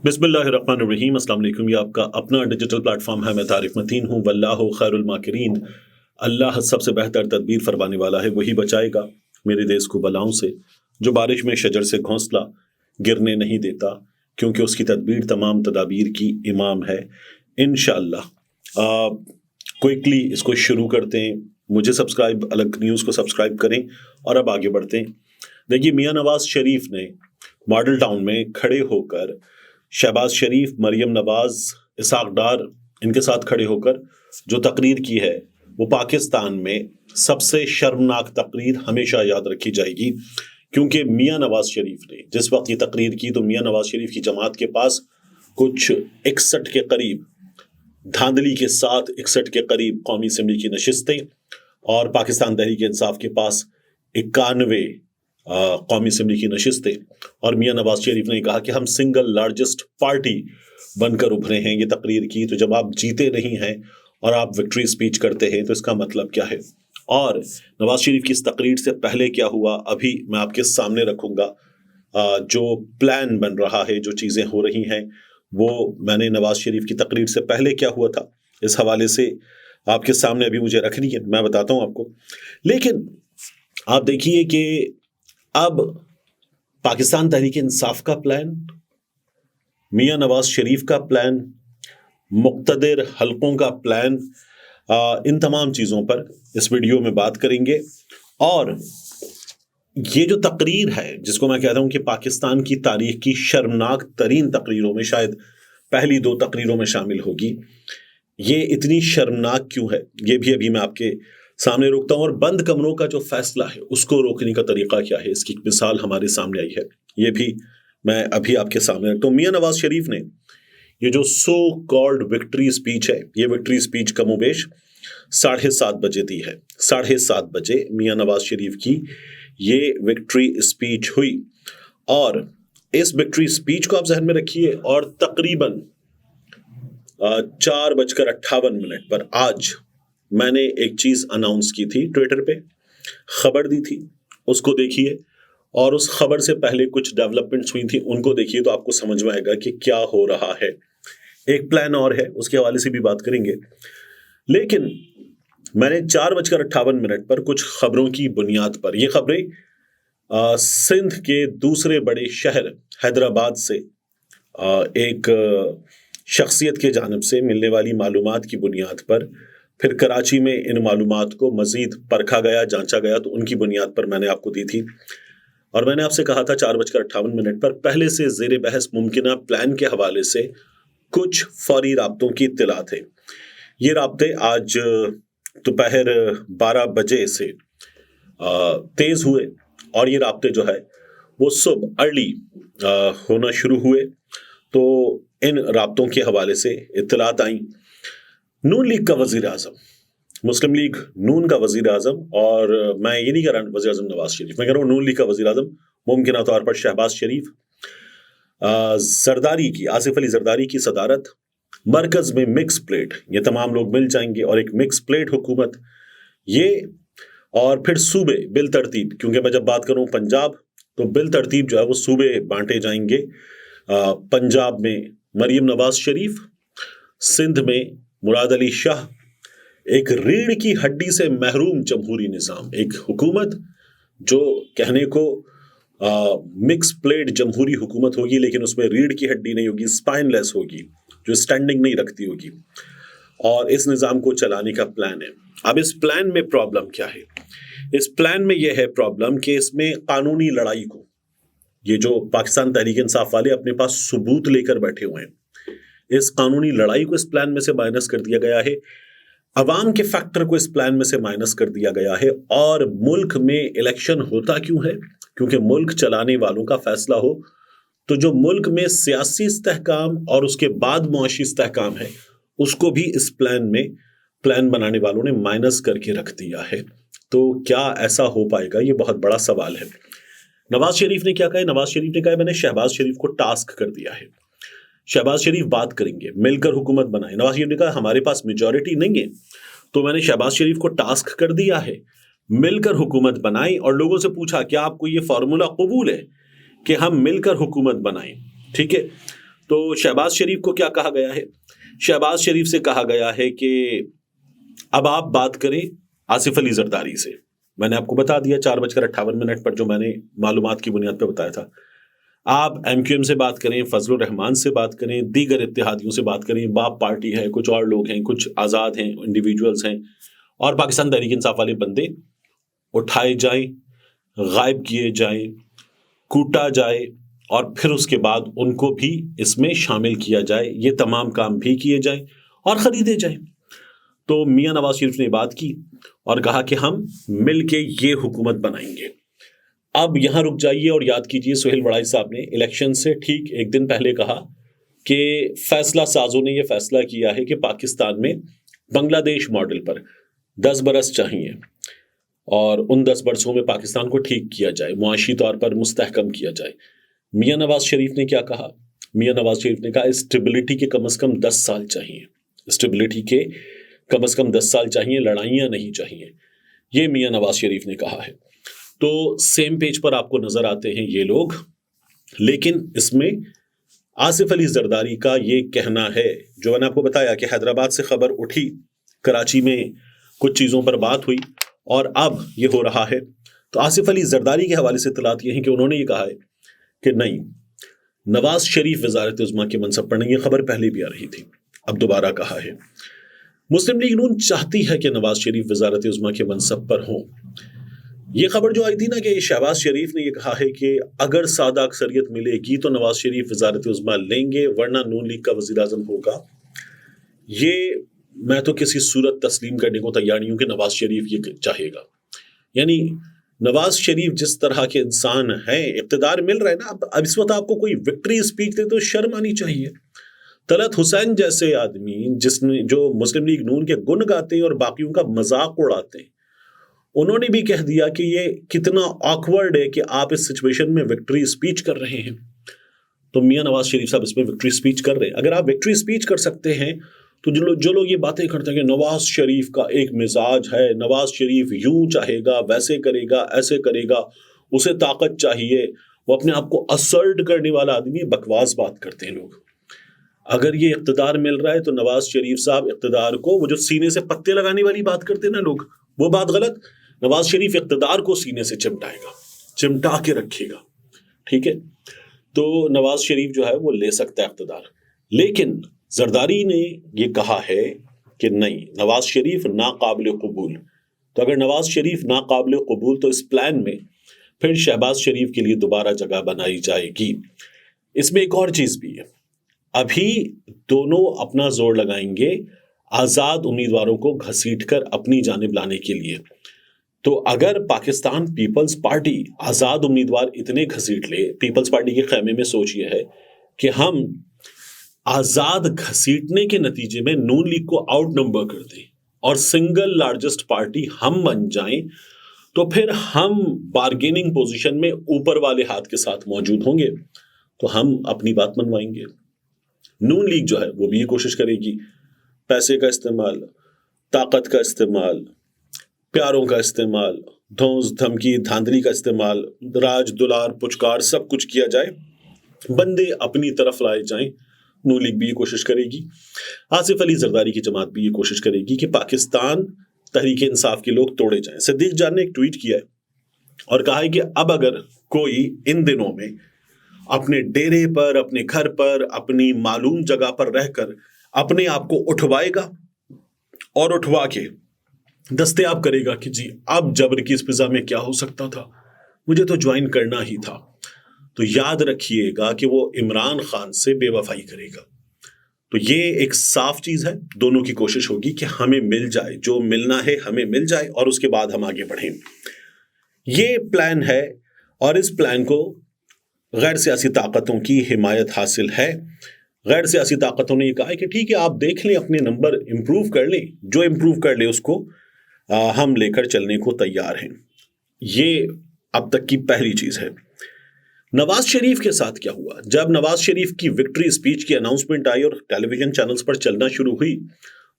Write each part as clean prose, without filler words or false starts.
बिस्मिल्लाहिर्रहमानिर्रहीम। अस्सलाम वालेकुम। ये आपका अपना डिजिटल प्लेटफॉर्म है। मैं तारिक मतीन हूँ। वल्लाहु खैरुल माकिरीन। अल्लाह सबसे बेहतर तदबीर फरमाने वाला है, वही बचाएगा मेरे देश को बलाओं से। जो बारिश में शजर से घोंसला गिरने नहीं देता, क्योंकि उसकी तदबीर तमाम तदाबीर की इमाम है। इंशाअल्लाह क्विकली इसको शुरू करते हैं। मुझे सब्सक्राइब, अलग न्यूज़ को सब्सक्राइब करें और अब आगे बढ़ते हैं। देखिए, मियां नवाज शरीफ ने मॉडल टाउन में खड़े होकर शहबाज शरीफ, मरियम नवाज, इसहाक डार, इनके साथ खड़े होकर जो तकरीर की है, वो पाकिस्तान में सबसे शर्मनाक तकरीर हमेशा याद रखी जाएगी। क्योंकि मियां नवाज शरीफ ने जिस वक्त ये तकरीर की, तो मियां नवाज शरीफ की जमात के पास कुछ 61 के करीब, धांधली के साथ 61 के करीब कौमी असम्बली की नशिस्तें, और पाकिस्तान तहरीक इंसाफ के पास 91 कौमी असम्बली की नशिस्तें। और मियां नवाज शरीफ ने कहा कि हम सिंगल लार्जेस्ट पार्टी बनकर उभरे हैं। ये तकरीर की। तो जब आप जीते नहीं हैं और आप विक्ट्री स्पीच करते हैं, तो इसका मतलब क्या है? और नवाज शरीफ की इस तकरीर से पहले क्या हुआ, अभी मैं आपके सामने रखूंगा। जो प्लान बन रहा है, जो चीज़ें हो रही हैं, वो मैंने नवाज शरीफ की तकरीर से पहले क्या हुआ था, इस हवाले से आपके सामने अभी मुझे रखनी है, मैं बताता हूं आपको। लेकिन आप देखिए कि अब पाकिस्तान तहरीक इंसाफ का प्लान, मियां नवाज शरीफ का प्लान, मुक्तदिर हलकों का प्लान, इन तमाम चीज़ों पर इस वीडियो में बात करेंगे। और ये जो तकरीर है, जिसको मैं कहता हूं कि पाकिस्तान की तारीख की शर्मनाक तरीन तकरीरों में, शायद पहली 2 तकरीरों में शामिल होगी। ये इतनी शर्मनाक क्यों है, ये भी अभी मैं आपके सामने रोकता हूं। और बंद कमरों का जो फैसला है, उसको रोकने का तरीका क्या है, इसकी मिसाल हमारे सामने आई है। ये भी मैं अभी आपके सामने रखता हूं। मियां नवाज शरीफ ने ये जो सो कॉल्ड विक्ट्री स्पीच है, ये विक्ट्री स्पीच कमोबेश 7:30 बजे दी है। 7:30 बजे मियां नवाज शरीफ की ये विक्ट्री स्पीच हुई। और इस विक्ट्री स्पीच को आप जहन में रखिए, और तकरीबन 4:58 पर आज मैंने एक चीज अनाउंस की थी, ट्विटर पे खबर दी थी, उसको देखिए। और उस खबर से पहले कुछ डेवलपमेंट्स हुई थी, उनको देखिए, तो आपको समझ में आएगा कि क्या हो रहा है। एक प्लान और है, उसके हवाले से भी बात करेंगे। लेकिन मैंने 4:58 पर कुछ खबरों की बुनियाद पर, ये खबरें सिंध के दूसरे बड़े शहर हैदराबाद से एक शख्सियत के जानिब से मिलने वाली मालूमात की बुनियाद पर, फिर कराची में इन मालूमात को मजीद परखा गया, जांचा गया, तो उनकी बुनियाद पर मैंने आपको दी थी। और मैंने आपसे कहा था 4:58 पर पहले से ज़ेरे बहस मुमकिना प्लान के हवाले से कुछ फौरी राब्तों की इत्तला थे। ये राब्ते आज दोपहर 12 बजे से तेज हुए, और ये राब्ते जो है वो सुबह अर्ली होना शुरू हुए। तो इन राब्तों के हवाले से इत्तलात आई। नून लीग का वजीर आजम, मुस्लिम लीग नून का वजीर आजम, और मैं ये नहीं कह रहा वजीर आजम नवाज शरीफ, मैं कह रहा हूँ नून लीग का वजीर आजम, मुमकिन तौर पर शहबाज शरीफ, जरदारी की, आसिफ अली जरदारी की सदारत, मरकज में मिक्स प्लेट, ये तमाम लोग मिल जाएंगे, और एक मिक्स प्लेट हुकूमत ये। और फिर सूबे बिल तरतीब, क्योंकि मैं जब बात करूं पंजाब, तो बिल तरतीब जो है वो सूबे बांटे जाएंगे। पंजाब में मरियम नवाज शरीफ, सिंध में मुराद अली शाह, एक रीढ़ की हड्डी से महरूम जमहूरी निज़ाम, एक हुकूमत जो कहने को मिक्स प्लेट जमहूरी हुकूमत होगी, लेकिन उसमें रीढ़ की हड्डी नहीं होगी, स्पाइनलेस होगी, जो स्टैंडिंग नहीं रखती होगी। और इस निज़ाम को चलाने का प्लान है। अब इस प्लान में प्रॉब्लम क्या है? इस प्लान में यह है प्रॉब्लम कि इसमें कानूनी लड़ाई को, ये जो पाकिस्तान तहरीक इंसाफ वाले अपने पास सबूत लेकर बैठे हुए हैं, इस कानूनी लड़ाई को इस प्लान में से माइनस कर दिया गया है। अवाम के फैक्टर को इस प्लान में से माइनस कर दिया गया है। और मुल्क में इलेक्शन होता क्यों है? क्योंकि मुल्क चलाने वालों का फैसला हो। तो जो मुल्क में सियासी इस्तेहकाम और उसके बाद मुआशी इस्तेहकाम है, उसको भी इस प्लान में, प्लान बनाने वालों ने माइनस करके रख दिया है। तो क्या ऐसा हो पाएगा? ये बहुत बड़ा सवाल है। नवाज शरीफ ने क्या कहा? नवाज शरीफ ने कहा मैंने शहबाज शरीफ को टास्क कर दिया है, शहबाज शरीफ बात करेंगे, मिलकर हुकूमत बनाए। नवाज शरीफ ने कहा हमारे पास मेजॉरिटी नहीं है, तो मैंने शहबाज शरीफ को टास्क कर दिया है, मिलकर हुकूमत बनाई। और लोगों से पूछा क्या आपको ये फॉर्मूला कबूल है कि हम मिलकर हुकूमत बनाएं? ठीक है, تو شہباز شریف کو کیا کہا گیا ہے؟ شہباز شریف سے کہا گیا ہے کہ اب آپ بات کریں آصف علی زرداری سے. میں نے آپ کو بتا دیا 4:58 پر جو میں نے معلومات کی بنیاد پہ بتایا تھا. آپ ایم کیو ایم سے بات کریں، فضل الرحمان سے بات کریں، دیگر اتحادیوں سے بات کریں، باپ پارٹی ہے، کچھ اور لوگ ہیں، کچھ آزاد ہیں، انڈیویجولز ہیں، اور پاکستان تحریک انصاف والے بندے اٹھائے جائیں، غائب کیے جائیں، کوٹا جائے، اور پھر اس کے بعد ان کو بھی اس میں شامل کیا جائے، یہ تمام کام بھی کیے جائیں اور خریدے جائیں. تو میاں نواز شریف نے بات کی اور کہا کہ ہم مل کے یہ حکومت بنائیں گے. اب یہاں رک جائیے اور یاد کیجئے سہیل وڑائی صاحب نے الیکشن سے ٹھیک ایک دن پہلے کہا کہ فیصلہ سازوں نے یہ فیصلہ کیا ہے کہ پاکستان میں بنگلہ دیش ماڈل پر 10 برس چاہیے اور ان 10 برسوں میں پاکستان کو ٹھیک کیا جائے، معاشی طور پر مستحکم کیا جائے. میاں نواز شریف نے کیا کہا؟ میاں نواز شریف نے کہا اسٹیبلٹی کے کم از کم 10 سال چاہیے، اسٹیبلٹی کے کم از کم 10 سال چاہیے، لڑائیاں نہیں چاہیے. یہ میاں نواز شریف نے کہا ہے. تو سیم پیج پر آپ کو نظر آتے ہیں یہ لوگ، لیکن اس میں آصف علی زرداری کا یہ کہنا ہے جو میں نے آپ کو بتایا کہ حیدرآباد سے خبر اٹھی، کراچی میں کچھ چیزوں پر بات ہوئی اور اب یہ ہو رہا ہے. تو آصف علی زرداری کے حوالے سے اطلاعات یہ ہیں کہ انہوں نے یہ کہا ہے کہ نہیں، نواز شریف وزارت عظمیٰ کے منصب پر نہیں. یہ خبر پہلے بھی آ رہی تھی، اب دوبارہ کہا ہے. مسلم لیگ نون چاہتی ہے کہ نواز شریف وزارت عظمیٰ کے منصب پر ہوں. یہ خبر جو آئی تھی نا کہ شہباز شریف نے یہ کہا ہے کہ اگر سادہ اکثریت ملے گی تو نواز شریف وزارت عظمیٰ لیں گے ورنہ نون لیگ کا وزیر اعظم ہوگا، یہ میں تو کسی صورت تسلیم کرنے کو تیار نہیں ہوں کہ نواز شریف یہ چاہے گا. یعنی نواز شریف جس طرح کے انسان ہیں، اقتدار مل رہا ہے نا، اب اس وقت آپ کو کوئی وکٹری اسپیچ دے تو شرم آنی چاہیے. طلعت حسین جیسے آدمی جو مسلم لیگ نون کے گن گاتے ہیں اور باقیوں کا مذاق اڑاتے ہیں، انہوں نے بھی کہہ دیا کہ یہ کتنا آکورڈ ہے کہ آپ اس سچویشن میں وکٹری اسپیچ کر رہے ہیں. تو میاں نواز شریف صاحب اس میں وکٹری اسپیچ کر رہے ہیں. اگر آپ وکٹری اسپیچ کر سکتے ہیں تو جو لوگ یہ باتیں کرتے ہیں کہ نواز شریف کا ایک مزاج ہے، نواز شریف یوں چاہے گا، ویسے کرے گا، ایسے کرے گا، اسے طاقت چاہیے، وہ اپنے آپ کو اسرٹ کرنے والا آدمی، بکواس بات کرتے ہیں لوگ. اگر یہ اقتدار مل رہا ہے تو نواز شریف صاحب اقتدار کو، وہ جو سینے سے پتے لگانے والی بات کرتے ہیں نا لوگ، وہ بات غلط. نواز شریف اقتدار کو سینے سے چمٹائے گا، چمٹا کے رکھے گا. ٹھیک ہے، تو نواز شریف جو ہے وہ لے سکتا ہے اقتدار. لیکن زرداری نے یہ کہا ہے کہ نہیں، نواز شریف ناقابل قبول. تو اگر نواز شریف ناقابل قبول تو اس پلان میں پھر شہباز شریف کے لیے دوبارہ جگہ بنائی جائے گی. اس میں ایک اور چیز بھی ہے، ابھی دونوں اپنا زور لگائیں گے آزاد امیدواروں کو گھسیٹ کر اپنی جانب لانے کے لیے. تو اگر پاکستان پیپلز پارٹی آزاد امیدوار اتنے گھسیٹ لے، پیپلز پارٹی کے خیمے میں سوچ یہ ہے کہ ہم آزاد گھسیٹنے کے نتیجے میں نون لیگ کو آؤٹ نمبر کر دیں اور سنگل لارجسٹ پارٹی ہم بن جائیں، تو پھر ہم بارگیننگ پوزیشن میں اوپر والے ہاتھ کے ساتھ موجود ہوں گے، تو ہم اپنی بات منوائیں گے. نون لیگ جو ہے وہ بھی یہ کوشش کرے گی، پیسے کا استعمال، طاقت کا استعمال، پیاروں کا استعمال، دھونس دھمکی دھاندلی کا استعمال، راج دلار پچکار سب کچھ کیا جائے، بندے اپنی طرف لائے جائیں. نون لیگ بھی یہ کوشش کرے گی. آصف علی زرداری کی جماعت بھی یہ کوشش کرے گی کہ پاکستان تحریک انصاف کے لوگ توڑے جائیں. صدیق جان نے ایک ٹویٹ کیا ہے اور کہا ہے کہ اب اگر کوئی ان دنوں میں اپنے ڈیرے پر، اپنے گھر پر، اپنی معلوم جگہ پر رہ کر اپنے آپ کو اٹھوائے گا اور اٹھوا کے دستیاب کرے گا کہ جی اب جبر کی اس فضا میں کیا ہو سکتا تھا، مجھے تو جوائن کرنا ہی تھا، تو یاد رکھیے گا کہ وہ عمران خان سے بے وفائی کرے گا. تو یہ ایک صاف چیز ہے، دونوں کی کوشش ہوگی کہ ہمیں مل جائے، جو ملنا ہے ہمیں مل جائے اور اس کے بعد ہم آگے بڑھیں. یہ پلان ہے اور اس پلان کو غیر سیاسی طاقتوں کی حمایت حاصل ہے. غیر سیاسی طاقتوں نے یہ کہا ہے کہ ٹھیک ہے، آپ دیکھ لیں، اپنے نمبر امپروو کر لیں، جو امپروو کر لے اس کو ہم لے کر چلنے کو تیار ہیں. یہ اب تک کی پہلی چیز ہے. نواز شریف کے ساتھ کیا ہوا؟ جب نواز شریف کی وکٹری اسپیچ کی اناؤنسمنٹ آئی اور ٹیلی ویژن چینلز پر چلنا شروع ہوئی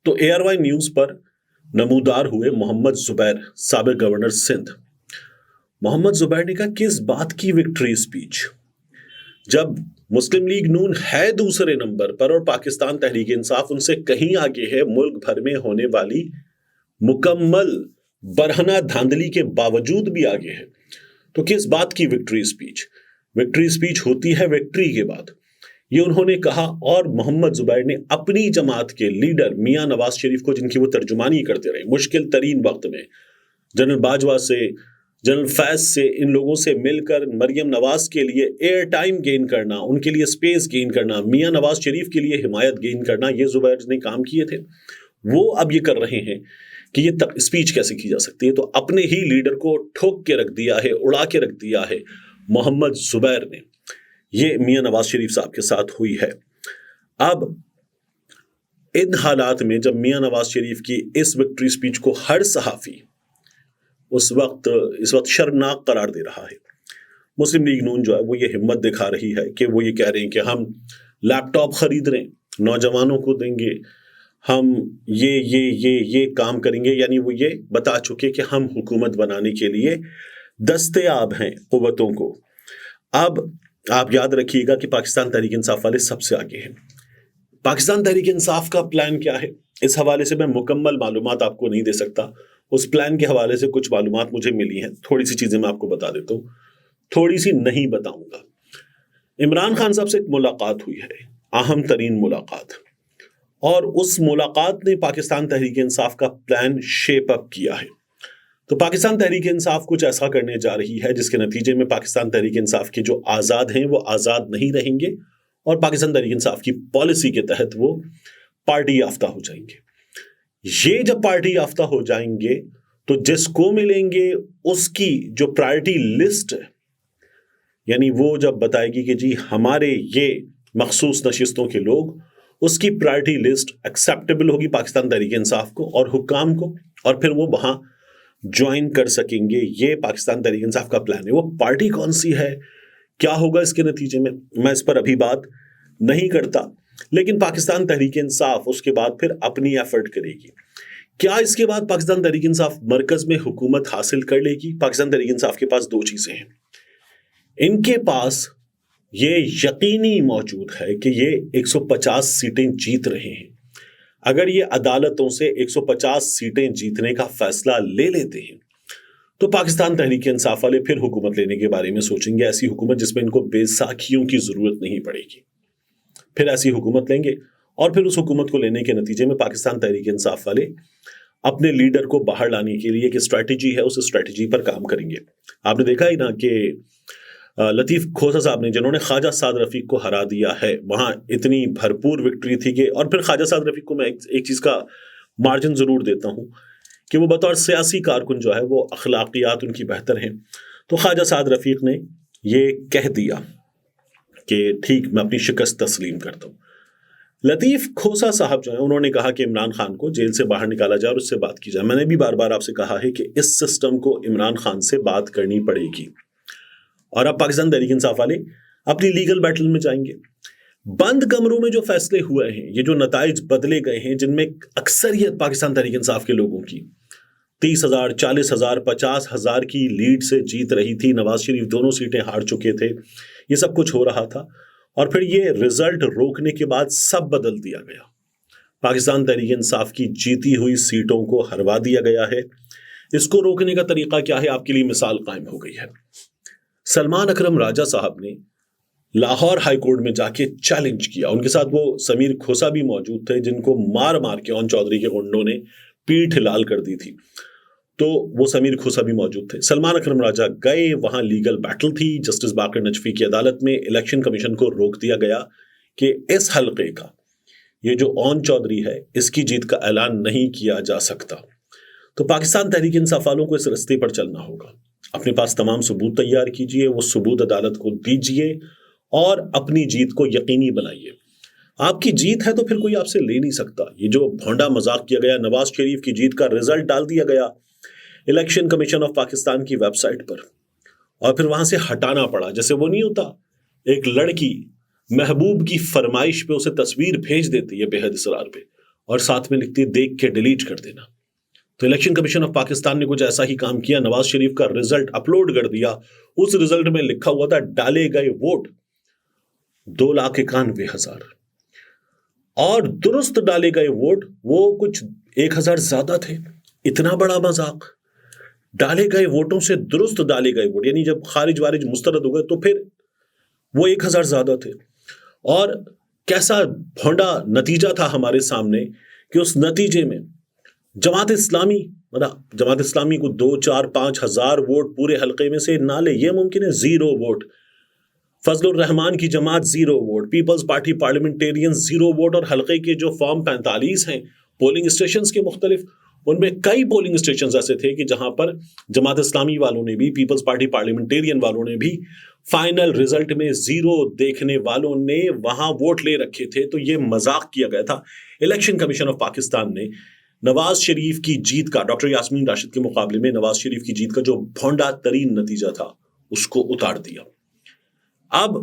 تو اے آر وائی نیوز پر نمودار ہوئے محمد زبیر، سابق گورنر سندھ. محمد زبیر نے کہا کس بات کی وکٹری اسپیچ؟ جب मुस्लिम लीग नून है दूसरे नंबर पर और पाकिस्तान तहरीक इंसाफ उनसे कहीं आगे है। मुल्क भर में होने वाली मुकम्मल बरहना धांधली के बावजूद भी आगे है। तो किस बात की विक्ट्री स्पीच? विक्ट्री स्पीच होती है विक्ट्री के बाद, ये उन्होंने कहा। और मोहम्मद जुबैर ने अपनी जमात के लीडर मियां नवाज शरीफ को, जिनकी वो तर्जुमानी करते रहे मुश्किल तरीन वक्त में, जनरल बाजवा से, जनरल फैज से, इन लोगों से मिलकर मरियम नवाज के लिए एयर टाइम गेन करना, उनके लिए स्पेस गेन करना, मियां नवाज शरीफ के लिए हिमायत गेन करना, ये जुबैर ने काम किए थे। वो अब ये कर रहे हैं कि ये स्पीच कैसे की जा सकती है। तो अपने ही लीडर को ठोक के रख दिया है, उड़ा के रख दिया है मोहम्मद जुबैर ने। ये मियां नवाज शरीफ साहब के साथ हुई है। अब इन हालात में जब मियां नवाज शरीफ की इस विक्ट्री स्पीच को हर सहाफी इस वक्त शर्मनाक करार दे रहा है, मुस्लिम लीग नून जो है वो ये हिम्मत दिखा रही है कि वो ये कह रहे हैं कि हम लैपटॉप खरीद रहे हैं, नौजवानों को देंगे, हम ये काम करेंगे। यानी वो ये बता चुके कि हम हुकूमत बनाने के लिए दस्तयाब हैं कुव्वतों को। अब आप याद रखिएगा कि पाकिस्तान तहरीक इंसाफ वाले सबसे आगे हैं। पाकिस्तान तहरीक इंसाफ का प्लान क्या है, इस हवाले से मैं मुकम्मल मालूमात आपको नहीं दे सकता। उस प्लान के हवाले से कुछ मालूमात मुझे मिली हैं, थोड़ी सी चीजें मैं आपको बता देता हूँ, थोड़ी सी नहीं बताऊंगा। इमरान खान साहब से एक मुलाकात हुई है, अहम तरीन मुलाकात, और उस मुलाकात ने पाकिस्तान तहरीक इंसाफ का प्लान शेप अप किया है। तो पाकिस्तान तहरीक इंसाफ कुछ ऐसा करने जा रही है जिसके नतीजे में पाकिस्तान तहरीक इंसाफ के जो आज़ाद हैं वो आज़ाद नहीं रहेंगे और पाकिस्तान तहरीक इंसाफ की पॉलिसी के तहत वो पार्टी याफ्ता हो जाएंगे। ये जब पार्टी याफ्ता हो जाएंगे तो जिसको मिलेंगे उसकी जो प्रायोरिटी लिस्ट है, यानी वो जब बताएगी कि जी हमारे ये मखसूस नशिस्तों के लोग, उसकी प्रायोरिटी लिस्ट एक्सेप्टेबल होगी पाकिस्तान तहरीक इंसाफ को और हुक्काम को, और फिर वो वहां ज्वाइन कर सकेंगे। ये पाकिस्तान तहरीक इंसाफ का प्लान है। वो पार्टी कौन सी है, क्या होगा इसके नतीजे में, मैं इस पर अभी बात नहीं करता, लेकिन पाकिस्तान तहरीक इंसाफ उसके बाद फिर अपनी एफर्ट करेगी। क्या इसके बाद पाकिस्तान तहरीक इंसाफ मरकज में हुकूमत हासिल कर लेगी? पाकिस्तान तहरीक इंसाफ के पास दो चीजें हैं। इनके पास ये यकीनी मौजूद है कि ये 150 सीटें जीत रहे हैं। अगर ये अदालतों से 150 सीटें जीतने का फैसला ले लेते हैं तो पाकिस्तान तहरीक इंसाफ वाले फिर हुकूमत लेने के बारे में सोचेंगे। ऐसी हुकूमत जिसमें इनको बेसाखियों की जरूरत नहीं पड़ेगी, फिर ऐसी हुकूमत लेंगे और फिर उस हुकूमत को लेने के नतीजे में पाकिस्तान तहरीक इंसाफ वाले अपने लीडर को बाहर लाने के लिए एक स्ट्रैटेजी है, उस स्ट्रैटेजी पर काम करेंगे। आपने देखा ही ना कि लतीफ़ खोसा साहब ने, जिन्होंने ख्वाजा साद रफ़ीक को हरा दिया है, वहाँ इतनी भरपूर विक्ट्री थी कि, और फिर ख्वाजा साद रफ़ीक को मैं एक चीज़ का मार्जिन ज़रूर देता हूँ कि वो बतौर सियासी कारकुन जो है वो अखलाकियात उनकी बेहतर हैं। तो ख्वाजा साद रफ़ीक ने ये कह दिया कि ठीक, मैं अपनी शिकस्त तस्लीम करता हूँ। लतीफ़ खोसा साहब जो है उन्होंने कहा कि इमरान खान को जेल से बाहर निकाला जाए और उससे बात की जाए। मैंने भी बार बार आपसे कहा है कि इस सिस्टम को इमरान खान से बात करनी पड़ेगी। और अब पाकिस्तान तहरीक इंसाफ वाले अपनी लीगल बैटल में जाएंगे। बंद कमरों में जो फैसले हुए हैं, ये जो नताइज बदले गए हैं, जिनमें अक्सरियत पाकिस्तान तहरीक इंसाफ के लोगों की 30,000, 40,000, 50,000 की लीड से जीत रही थी, नवाज शरीफ दोनों सीटें हार चुके थे, ये सब कुछ हो रहा था, और फिर ये रिजल्ट रोकने के बाद सब बदल दिया गया। पाकिस्तान तहरीक इंसाफ की जीती हुई सीटों को हरवा दिया गया है। इसको रोकने का तरीका क्या है, आपके लिए मिसाल कायम हो गई है। सलमान अकरम राजा साहब ने लाहौर हाई कोर्ट में जाके चैलेंज किया, उनके साथ वो समीर खोसा भी मौजूद थे, जिनको मार मार के ओन चौधरी के गुंडों ने पीठ लाल कर दी थी, तो वो समीर खोसा भी मौजूद थे। सलमान अकरम राजा गए, वहां लीगल बैटल थी, जस्टिस बाकर नजफी की अदालत में इलेक्शन कमीशन को रोक दिया गया कि इस हल्के का, ये जो ओन चौधरी है, इसकी जीत का ऐलान नहीं किया जा सकता। तो पाकिस्तान तहरीक इंसाफ वालों को इस रास्ते पर चलना होगा। अपने पास तमाम सबूत तैयार कीजिए, वो सबूत अदालत को दीजिए और अपनी जीत को यकीनी बनाइए। आपकी जीत है तो फिर कोई आपसे ले नहीं सकता। ये जो भोंडा मजाक किया गया, नवाज शरीफ की जीत का रिजल्ट डाल दिया गया इलेक्शन कमीशन ऑफ पाकिस्तान की वेबसाइट पर, और फिर वहां से हटाना पड़ा। जैसे वो नहीं होता, एक लड़की महबूब की फरमाइश पे उसे तस्वीर भेज देती है बेहद इसरार पे, और साथ में लिखती है देख के डिलीट कर देना। तो इलेक्शन कमीशन ऑफ पाकिस्तान ने कुछ ऐसा ही काम किया। नवाज शरीफ का रिजल्ट अपलोड कर दिया, उस रिजल्ट में लिखा हुआ था डाले गए वोट, 2,91,000 اور درست ڈالے گئے ووٹ وہ کچھ 1,000 زیادہ تھے. اتنا بڑا مذاق. ڈالے گئے ووٹوں سے درست ڈالے گئے ووٹ یعنی جب خارج وارج مسترد ہو گئے تو پھر وہ 1,000 زیادہ تھے. اور کیسا بھونڈا نتیجہ تھا ہمارے سامنے کہ اس نتیجے میں جماعت اسلامی کو 2, 4, 5 ہزار ووٹ پورے حلقے میں سے نہ لے یہ ممکن ہے. 0 ووٹ. فضل الرحمان کی جماعت 0 ووٹ. پیپلز پارٹی پارلیمنٹیرین 0 ووٹ. اور حلقے کے جو فارم 45 ہیں پولنگ اسٹیشنز کے مختلف, ان میں کئی پولنگ اسٹیشنز ایسے تھے کہ جہاں پر جماعت اسلامی والوں نے بھی, پیپلز پارٹی پارلیمنٹیرین والوں نے بھی فائنل رزلٹ میں 0 دیکھنے والوں نے وہاں ووٹ لے رکھے تھے. تو یہ مذاق کیا گیا تھا. الیکشن کمیشن آف پاکستان نے نواز شریف کی جیت کا, ڈاکٹر یاسمین راشد کے مقابلے میں نواز شریف کی جیت کا جو بھونڈا ترین نتیجہ تھا اس کو اتار دیا. اب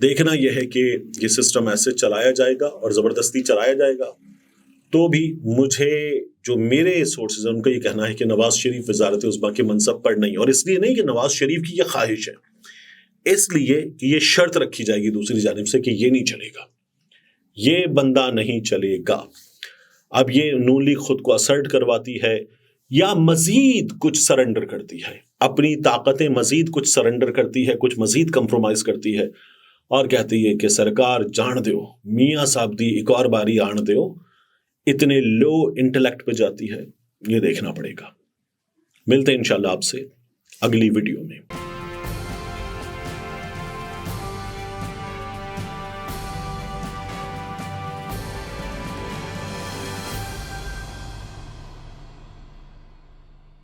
دیکھنا یہ ہے کہ یہ سسٹم ایسے چلایا جائے گا اور زبردستی چلایا جائے گا. تو بھی مجھے جو میرے سورسز ہیں ان کا یہ کہنا ہے کہ نواز شریف وزارت عظمیٰ کے منصب پر نہیں, اور اس لیے نہیں کہ نواز شریف کی یہ خواہش ہے, اس لیے کہ یہ شرط رکھی جائے گی دوسری جانب سے کہ یہ نہیں چلے گا, یہ بندہ نہیں چلے گا. اب یہ نون لیگ خود کو اسرٹ کرواتی ہے یا مزید کچھ سرنڈر کرتی ہے, اپنی طاقتیں مزید کچھ سرنڈر کرتی ہے, کچھ مزید کمپرومائز کرتی ہے اور کہتی ہے کہ سرکار جان دیو, میاں صاحب دی ایک اور باری آن دیو. اتنے لو انٹلیکٹ پہ جاتی ہے, یہ دیکھنا پڑے گا. ملتے ہیں انشاءاللہ آپ سے اگلی ویڈیو میں.